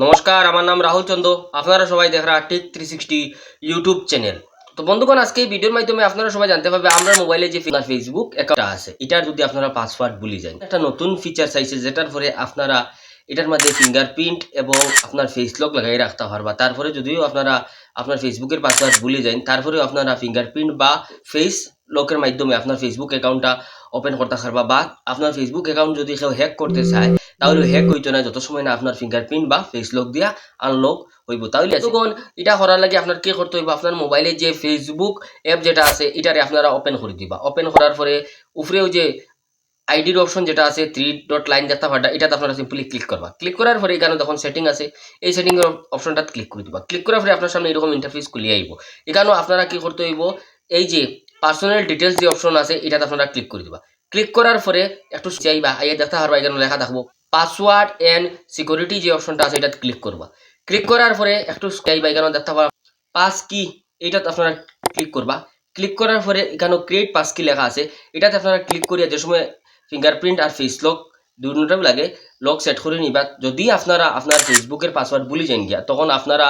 নমস্কার, আমার নাম রাহুল চন্দ্র। আপনারা সবাই দেখরা টেক 360 ইউটিউব চ্যানেল। তো বন্ধুগণ, আজকে এই ভিডিওর মাধ্যমে আপনারা সবাই জানতে পারবে আমরা মোবাইলে যে ফেসবুক অ্যাকাউন্ট আছে এটার যদি আপনারা পাসওয়ার্ড ভুলে যান, একটা নতুন ফিচার চাইছে যেটার পরে আপনারা এটার মধ্যে ফিঙ্গারপ্রিন্ট এবং আপনার ফেস লক লাগাই রাখতে পারবা। তারপরে যদিও আপনারা আপনার ফেসবুকের পাসওয়ার্ড ভুলে যান, তারপরেও আপনারা ফিঙ্গারপ্রিন্ট বা ফেস লকের মাধ্যমে আপনার ফেসবুক অ্যাকাউন্টটা ওপেন করতে পারবা। বা আপনার ফেসবুক অ্যাকাউন্ট যদি কেউ হ্যাক করতে চায় তাহলে হ্যাক হইতো না, যত সময় না আপনার ফিঙ্গারপ্রিন্ট বা ফেস লক দিয়া আনলক হইব। তাহলে তখন এটা করার লাগে আপনার কি করতে হইব, আপনার মোবাইলে যে ফেসবুক অ্যাপ যেটা আছে এটারে আপনারা ওপেন করে দিবা। ওপেন করার পরে উপরেও যে আইডির অপশন যেটা আছে 3 ডট লাইন দেখতে পারটা, এটাতে আপনারা সিম্পলি ক্লিক করবা। ক্লিক করার পরে এখানে তখন সেটিং আছে, এই সেটিং এর অপশনটা ক্লিক করে দিবা। ক্লিক করার পরে আপনার সামনে এরকম ইন্টারফেস খুলে আইব। এখানেও আপনারা কি করতে হইব, এই যে পার্সোনাল ডিটেলস যে অপশন আছে এটাতে আপনারা ক্লিক করে দিবা। ক্লিক করার পরে একটু চাইবা, আইয়া দেখতে পারবা এখানে লেখা থাকবো পাসওয়ার্ড এন্ড সিকিউরিটি যে অপশনটা আছে এটা ক্লিক করবা। ক্লিক করার পরে একটু চাইবা, এখানে দেখতে পারবা পাস কি, এইটাতে আপনারা ক্লিক করবা। ক্লিক করার পরে এখানে ক্রিয়েট পাস কি লেখা আছে, এটাতে আপনারা ক্লিক করিয়া যে সময় ফিঙ্গারপ্রিন্ট আর ফেস লক দুটোটাও লাগে লক সেট করে নিবা। যদি আপনারা আপনার ফেসবুকের পাসওয়ার্ড ভুলে যান গিয়া, তখন আপনারা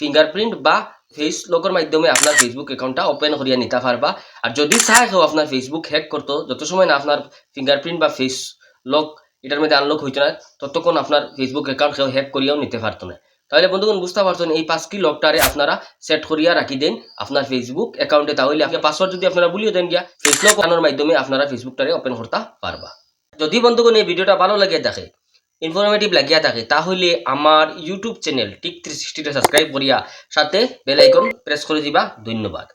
ফিঙ্গারপ্রিন্ট বা ফেস লকের মাধ্যমে আপনার ফেসবুক অ্যাকাউন্টটা ওপেন করিয়া নিতে পারবা। আর যদি চায় কেউ আপনার ফেসবুক হ্যাক করতো, যত সময় না আপনার ফিঙ্গারপ্রিন্ট বা ফেস লক এটার মধ্যে আনলক হইতো না, ততক্ষণ আপনার ফেসবুক অ্যাকাউন্ট কেউ হ্যাক করিয়াও নিতে পারতো না। তাহলে বন্ধুগণ বুঝতে পারছেন, এই 5 কি লকটারে আপনারা সেট করিয়া রাখি দেন আপনার ফেসবুক অ্যাকাউন্টে। তাহলে আপনার পাসওয়ার্ড যদি আপনারা ভুলিয়ে দেন গিয়া, ফেস লক আনার মাধ্যমে আপনারা ফেসবুকটারে ওপেন করতে পারবা। যদি বন্ধুগণ এই ভিডিওটা ভালো লাগিয়ে থাকে, ইনফরমেটিভ লাগিয়া থাকে, তাহলে আমার ইউটিউব চ্যানেল টিক 360 সাবস্ক্রাইব করিয়া সাথে বেল আইকন প্রেস করে দিবা। ধন্যবাদ।